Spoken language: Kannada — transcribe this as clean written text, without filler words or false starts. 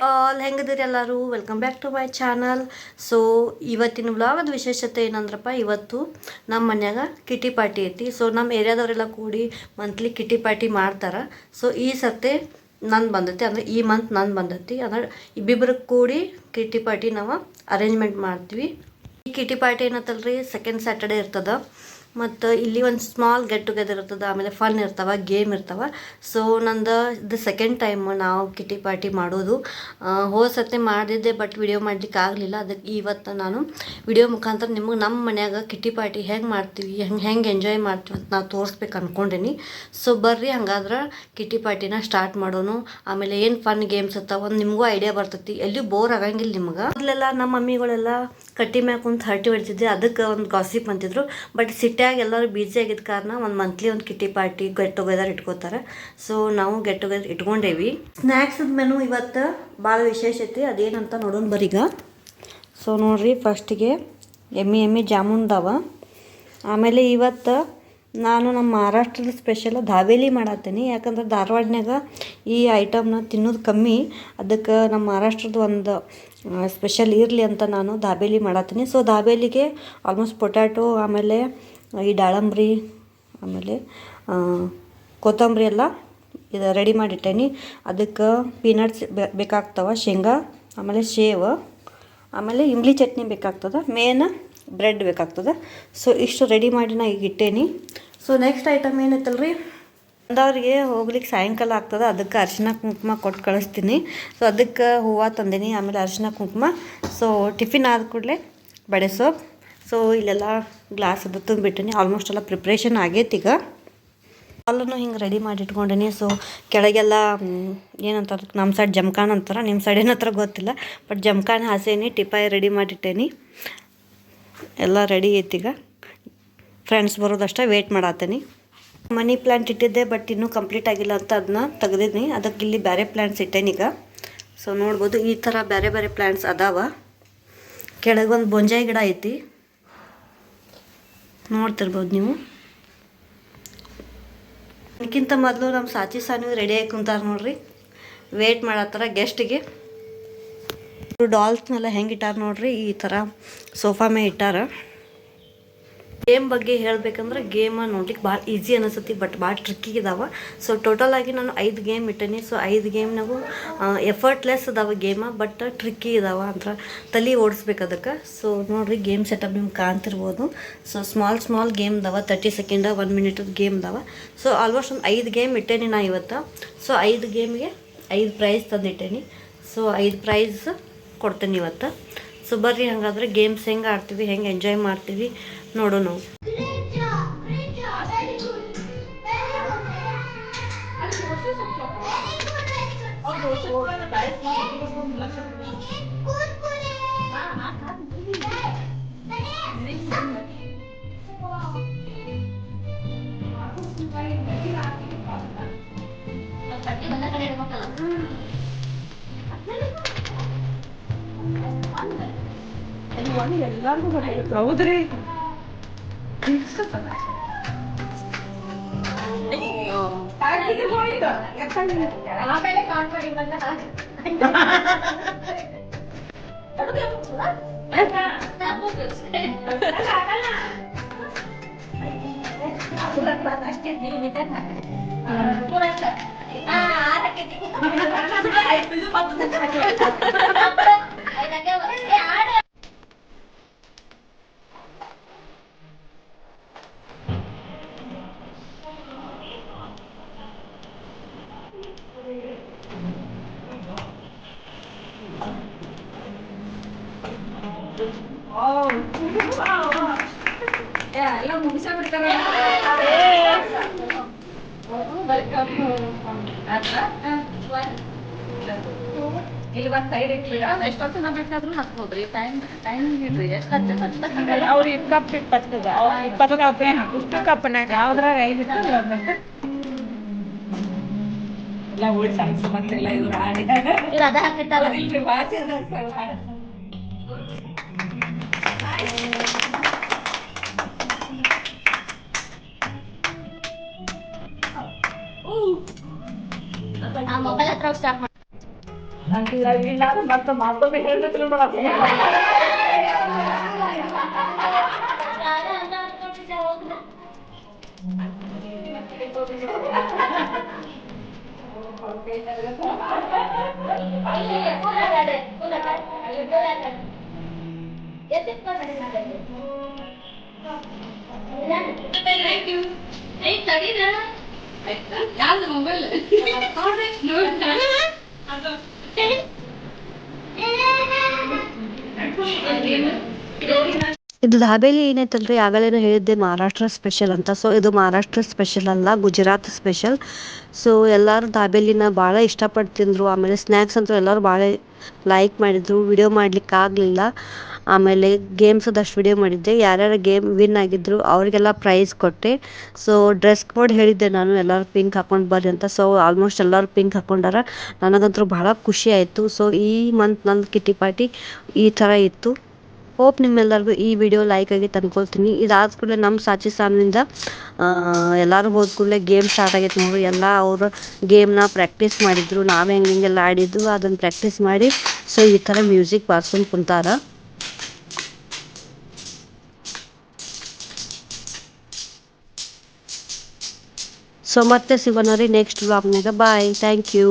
ಆಲ್ ಹೆಂಗದಿರಿ ಎಲ್ಲರೂ welcome back to my channel. So ಇವತ್ತಿನ ವ್ಲಾಗದ ವಿಶೇಷತೆ ಏನಂದ್ರಪ್ಪ, ಇವತ್ತು ನಮ್ಮ ಮನ್ಯಾಗ ಕಿಟಿ ಪಾರ್ಟಿ ಐತಿ. ಸೊ ನಮ್ಮ ಏರಿಯಾದವರೆಲ್ಲ ಕೂಡಿ ಮಂತ್ಲಿ ಕಿಟಿ ಪಾರ್ಟಿ ಮಾಡ್ತಾರೆ. ಸೊ ಈ ಸರ್ತೆ ನಂದು ಬಂದೈತಿ, ಅಂದರೆ ಈ ಮಂತ್ ನಂದು ಬಂದೈತಿ. ಅಂದ್ರೆ ಇಬ್ಬಿಬ್ರಿಗೆ ಕೂಡಿ ಕಿಟಿ ಪಾರ್ಟಿ ನಾವು ಅರೇಂಜ್ಮೆಂಟ್ ಮಾಡ್ತೀವಿ. ಈ ಕಿಟಿ ಪಾರ್ಟಿ ಏನತ್ತಲ್ರಿ, ಸೆಕೆಂಡ್ ಸ್ಯಾಟರ್ಡೇ ಇರ್ತದೆ. ಮತ್ತು ಇಲ್ಲಿ ಒಂದು ಸ್ಮಾಲ್ ಗೆಟ್ ಟುಗೆದರ್ ಇರ್ತದೆ, ಆಮೇಲೆ ಫನ್ ಇರ್ತಾವೆ, ಗೇಮ್ ಇರ್ತಾವೆ. ಸೊ ನಂದು ಇದು ಸೆಕೆಂಡ್ ಟೈಮ್ ನಾವು ಕಿಟಿ ಪಾರ್ಟಿ ಮಾಡೋದು. ಹೋದ ಸತಿ ಮಾಡಿದ್ದೆ, ಬಟ್ ವಿಡಿಯೋ ಮಾಡ್ಲಿಕ್ಕೆ ಆಗಲಿಲ್ಲ. ಅದಕ್ಕೆ ಇವತ್ತು ನಾನು ವಿಡಿಯೋ ಮುಖಾಂತರ ನಿಮಗೆ ನಮ್ಮ ಮನ್ಯಾಗ ಕಿಟಿ ಪಾರ್ಟಿ ಹೆಂಗೆ ಮಾಡ್ತೀವಿ, ಹೆಂಗೆ ಎಂಜಾಯ್ ಮಾಡ್ತೀವಿ ಅಂತ ನಾವು ತೋರಿಸ್ಬೇಕು ಅಂದ್ಕೊಂಡೀನಿ. ಸೊ ಬರ್ರಿ ಹಂಗಾದ್ರೆ ಕಿಟಿ ಪಾರ್ಟಿನ ಸ್ಟಾರ್ಟ್ ಮಾಡೋನು. ಆಮೇಲೆ ಏನು ಫನ್ ಗೇಮ್ಸ್ ಇರ್ತಾವೆ, ಒಂದು ನಿಮಗೂ ಐಡಿಯಾ ಬರ್ತೈತಿ, ಎಲ್ಲಿ ಬೋರ್ ಆಗಂಗಿಲ್ಲ ನಿಮ್ಗೆ. ಮೊದಲೆಲ್ಲ ನಮ್ಮ ಮಮ್ಮಿಗಳೆಲ್ಲ ಕಟ್ಟಿ ಮ್ಯಾಗ ಕುಂತು ಹರಟಿ ಹೊಡಿತಿದ್ದೆ, ಅದಕ್ಕೆ ಒಂದು ಗಾಸಿಪ್ ಅಂತಿದ್ರು. ಬಟ್ ಸಿಟ್ಟಿಯಾಗಿ ಎಲ್ಲರೂ ಬಿಜಿ ಆಗಿದ್ದ ಕಾರಣ ಒಂದು ಮಂತ್ಲಿ ಒಂದು ಕಿಟಿ ಪಾರ್ಟಿ ಗೆಟ್ ಟುಗೆದರ್ ಇಟ್ಕೋತಾರೆ. ಸೊ ನಾವು ಗೆಟ್ ಟುಗೆದರ್ ಇಟ್ಕೊಂಡೇವಿ. ಸ್ನ್ಯಾಕ್ಸ್ ಮೆನು ಇವತ್ತು ಭಾಳ ವಿಶೇಷ ಐತಿ, ಅದೇನಂತ ನೋಡೋಣ ಬರೀಗ. ಸೊ ನೋಡ್ರಿ, ಫಸ್ಟಿಗೆ ಎಮ್ಮಿ ಜಾಮೂನ್ದವ. ಆಮೇಲೆ ಇವತ್ತು ನಾನು ನಮ್ಮ ಮಹಾರಾಷ್ಟ್ರದ ಸ್ಪೆಷಲ್ ದಾಬೇಲಿ ಮಾಡತ್ತೀನಿ. ಯಾಕಂದ್ರೆ ಧಾರವಾಡನಾಗ ಈ ಐಟಮ್ನ ತಿನ್ನೋದು ಕಮ್ಮಿ, ಅದಕ್ಕೆ ನಮ್ಮ ಮಹಾರಾಷ್ಟ್ರದ ಒಂದು ಸ್ಪೆಷಲ್ ಇರಲಿ ಅಂತ ನಾನು ದಾಬೇಲಿ ಮಾಡತ್ತೀನಿ. ಸೊ ದಾಬೇಲಿಗೆ ಆಲ್ಮೋಸ್ಟ್ ಪೊಟ್ಯಾಟೊ, ಆಮೇಲೆ ಈ ದಾಳಂಬ್ರಿ, ಆಮೇಲೆ ಕೊತ್ತಂಬರಿ ಎಲ್ಲ ಇದು ರೆಡಿ ಮಾಡಿಟ್ಟೇನಿ. ಅದಕ್ಕೆ ಪೀನಟ್ಸ್ ಬೇಕಾಗ್ತವೆ, ಶೇಂಗಾ, ಆಮೇಲೆ ಸೇವು, ಆಮೇಲೆ ಇಂಬ್ಲಿ ಚಟ್ನಿ ಬೇಕಾಗ್ತದೆ, ಮೇನ್ ಬ್ರೆಡ್ ಬೇಕಾಗ್ತದೆ. ಸೊ ಇಷ್ಟು ರೆಡಿ ಮಾಡಿ ನಾ ಈಗ ಇಟ್ಟೇನಿ. ಸೊ ನೆಕ್ಸ್ಟ್ ಐಟಮ್ ಏನೈತಲ್ರಿ, ಬಂದವ್ರಿಗೆ ಹೋಗ್ಲಿಕ್ಕೆ ಸಾಯಂಕಾಲ ಆಗ್ತದೆ, ಅದಕ್ಕೆ ಅರಿಶಿನ ಕುಂಕುಮ ಕೊಟ್ಟು ಕಳಿಸ್ತೀನಿ. ಸೊ ಅದಕ್ಕೆ ಹೂವು ತಂದೀನಿ, ಆಮೇಲೆ ಅರಿಶಿನ ಕುಂಕುಮ. ಸೊ ಟಿಫಿನ್ ಆದ ಕೂಡಲೇ ಬಡೆಸೋ. ಸೊ ಇಲ್ಲೆಲ್ಲ ಗ್ಲಾಸ್ ಅದು ತುಂಬಿಟ್ಟಿನಿ. ಆಲ್ಮೋಸ್ಟ್ ಎಲ್ಲ ಪ್ರಿಪ್ರೇಷನ್ ಆಗೈತಿ. ಈಗ ಎಲ್ಲನೂ ಹಿಂಗೆ ರೆಡಿ ಮಾಡಿ ಇಟ್ಕೊಂಡೀನಿ. ಸೊ ಕೆಳಗೆಲ್ಲ ಏನಂತಾರೆ, ನಮ್ಮ ಸೈಡ್ ಜಮ್ಕಾನ್ ಅಂತಾರೆ, ನಿಮ್ಮ ಸೈಡ್ ಏನಂತಾರೆ ಗೊತ್ತಿಲ್ಲ, ಬಟ್ ಜಮ್ಕಾನ್ ಹಾಸೇನಿ, ಟಿಪಾಯಿ ರೆಡಿ ಮಾಡಿಟ್ಟೇನಿ. ಎಲ್ಲ ರೆಡಿ ಐತಿ. ಈಗ ಫ್ರೆಂಡ್ಸ್ ಬರೋದಷ್ಟೇ ವೇಟ್ ಮಾಡತ್ತೀನಿ. ಮನಿ ಪ್ಲ್ಯಾಂಟ್ ಇಟ್ಟಿದ್ದೆ, ಬಟ್ ಇನ್ನೂ ಕಂಪ್ಲೀಟ್ ಆಗಿಲ್ಲ ಅಂತ ಅದನ್ನ ತೆಗ್ದಿದ್ದೀನಿ. ಅದಕ್ಕೆ ಇಲ್ಲಿ ಬೇರೆ ಪ್ಲ್ಯಾಂಟ್ಸ್ ಇಟ್ಟೇನೀಗ. ಸೊ ನೋಡ್ಬೋದು, ಈ ಥರ ಬೇರೆ ಬೇರೆ ಪ್ಲ್ಯಾಂಟ್ಸ್ ಅದಾವ. ಕೆಳಗೊಂದು ಬೊಂಜಾಯಿ ಗಿಡ ಐತಿ, ನೋಡ್ತಿರ್ಬೋದು ನೀವು. ಅದಕ್ಕಿಂತ ಮೊದಲು ನಮ್ಮ ಸಾನು ರೆಡಿ ಆಗಿ ಕುಂತಾರೆ ನೋಡ್ರಿ, ವೇಟ್ ಮಾಡತ್ತಾರ ಗೆಸ್ಟಿಗೆ. ಡಾಲ್ಸ್ನೆಲ್ಲ ಹೆಂಗೆ ಇಟ್ಟಾರ ನೋಡ್ರಿ, ಈ ಥರ ಸೋಫಾ ಮೇಲೆ ಇಟ್ಟಾರ. ಗೇಮ್ ಬಗ್ಗೆ ಹೇಳಬೇಕಂದ್ರೆ ಗೇಮ್ ನೋಡ್ಲಿಕ್ಕೆ ಭಾಳ ಈಸಿ ಅನಿಸ್ತತಿ, ಬಟ್ ಭಾಳ ಟ್ರಿಕ್ಕಿಗಿದಾವೆ. ಸೊ ಟೋಟಲಾಗಿ ನಾನು 5 ಗೇಮ್ ಇಟ್ಟೇನಿ. ಸೊ 5 ಗೇಮ್ನಾಗೂ ಎಫರ್ಟ್ಲೆಸ್ ಅದಾವೆ ಗೇಮ, ಬಟ್ ಟ್ರಿಕ್ಕಿ ಇದಾವೆ, ಅಂದ್ರೆ ತಲೆ ಓಡಿಸ್ಬೇಕು ಅದಕ್ಕೆ. ಸೊ ನೋಡಿರಿ, ಗೇಮ್ ಸೆಟಪ್ ನಿಮ್ಗೆ ಕಾಣ್ತಿರ್ಬೋದು. ಸೊ ಸ್ಮಾಲ್ ಗೇಮ್ ಅದಾವೆ, 30 ಸೆಕೆಂಡ 1 ಮಿನಿಟ್ ಗೇಮ್ ಅದಾವೆ. ಸೊ ಆಲ್ಮೋಸ್ಟ್ ಒಂದು 5 ಗೇಮ್ ಇಟ್ಟೇನಿ ನಾ ಇವತ್ತು. ಸೊ 5 ಗೇಮ್ಗೆ 5 ಪ್ರೈಸ್ ತಂದಿಟ್ಟೇನಿ. ಸೊ 5 ಪ್ರೈಸ್ ಕೊಡ್ತೇನೆ ಇವತ್ತು. ಸೊ ಬರ್ರಿ ಹಾಗಾದ್ರೆ ಗೇಮ್ಸ್ ಹೆಂಗೆ ಆಡ್ತೀವಿ, ಹೆಂಗೆ ಎಂಜಾಯ್ ಮಾಡ್ತೀವಿ ನೋಡೋಣ. ಹೌದ್ರಿ, ಆಮೇಲೆ ಎಲ್ಲ ಮುಗಿಸ್ಬಿಡ್ತಾರ. ಇಲ್ಲಿ ಒಂದು ಸೈಡ್ ಇಟ್ಬಿಡ, ಎಷ್ಟೊತ್ತಿನ ಬೇಕಾದ್ರೂ ಹಾಕ್ಬೋದ್ರಿ. ಟೈಮ್ ಇಡ್ರಿ, ಎಷ್ಟು ಅವ್ರು ಕಪ್ 20 ಕಪ್ ಇಷ್ಟು ಕಪ್ನಾಗ ಯಾವ್ದ್ರಾಗ 5 ಎಲ್ಲ ಓಡಿ ಸಾಯಿಸು ಮತ್ತೆಲ್ಲ ಇವ್ರು ಆಡಿ ಅದ ಹಾಕಿಟ್ಟಲ್ಲ ಇಲ್ರಿ, ಬಾಚಿ ಮೊಬೈಲ್ ಹತ್ರ ಸ್ಟಾರ್ಟ್ ಮಾಡಿ. ಇಲ್ಲ ಮತ್ತೆ ಮತ್ತೊಮ್ಮೆ ಹೇಳ್ಬೇಕು ನೋಡಕ್ಕೆ. ಯಾವ್ದು ಮೊಬೈಲ್ ಇದು ದಾಬೇಲಿ ಏನೈತಲ್ರಿ ಆಗಲೇನೋ ಹೇಳಿದ್ದೆ ಮಹಾರಾಷ್ಟ್ರ ಸ್ಪೆಷಲ್ ಅಂತ. ಸೊ ಇದು ಮಹಾರಾಷ್ಟ್ರ ಸ್ಪೆಷಲ್ ಅಲ್ಲ, ಗುಜರಾತ್ ಸ್ಪೆಷಲ್. ಸೊ ಎಲ್ಲರೂ ದಾಬೇಲಿನ ಭಾಳ ಇಷ್ಟಪಟ್ಟು ತಿಂದರು. ಆಮೇಲೆ ಸ್ನ್ಯಾಕ್ಸ್ ಅಂತೂ ಎಲ್ಲರೂ ಭಾಳ ಲೈಕ್ ಮಾಡಿದರು. ವಿಡಿಯೋ ಮಾಡ್ಲಿಕ್ಕೆ ಆಗಲಿಲ್ಲ. ಆಮೇಲೆ ಗೇಮ್ಸದಷ್ಟು ವಿಡಿಯೋ ಮಾಡಿದ್ದೆ. ಯಾರ್ಯಾರು ಗೇಮ್ ವಿನ್ ಆಗಿದ್ರು ಅವರಿಗೆಲ್ಲ ಪ್ರೈಸ್ ಕೊಟ್ಟೆ. ಸೊ ಡ್ರೆಸ್ ಕೋಡ್ ಹೇಳಿದ್ದೆ ನಾನು, ಎಲ್ಲರೂ ಪಿಂಕ್ ಹಾಕೊಂಡು ಬರ್ರಿ ಅಂತ. ಸೊ ಆಲ್ಮೋಸ್ಟ್ ಎಲ್ಲರೂ ಪಿಂಕ್ ಹಾಕೊಂಡಾರ. ನನಗಂತೂ ಭಾಳ ಖುಷಿ ಆಯಿತು. ಸೊ ಈ ಮಂತ್ ನನ್ನ ಕಿಟಿ ಪಾರ್ಟಿ ಈ ಥರ ಇತ್ತು. ಹೋಪ್ ನಿಮ್ಮೆಲ್ಲರಿಗೂ ಈ ವಿಡಿಯೋ ಲೈಕ್ ಆಗಿ ತಂದ್ಕೊಳ್ತೀನಿ. ಇದಾದ ಕೂಡಲೇ ನಮ್ಮ ಸಾಚಿ ಸಾಮಿಂದ ಎಲ್ಲರೂ ಹೋದ ಕೂಡಲೇ ಗೇಮ್ ಸ್ಟಾರ್ಟ್ ಆಗೈತೆ ನೋಡ್ರಿ. ಎಲ್ಲ ಅವರು ಗೇಮ್ನ ಪ್ರಾಕ್ಟೀಸ್ ಮಾಡಿದರು. ನಾವು ಹೆಂಗೆಲ್ಲ ಆಡಿದ್ದು ಅದನ್ನು ಪ್ರಾಕ್ಟೀಸ್ ಮಾಡಿ ಸೊ ಈ ಥರ ಮ್ಯೂಸಿಕ್ ಬಾರ್ಸ್ಕೊಂಡು ಕುಂತಾರ. ಸೊ ಮತ್ತೆ ಸಿಗೋಣ ರೀ ನೆಕ್ಸ್ಟ್ ವ್ಲಾಗ್ನಾಗ. Bye, thank you.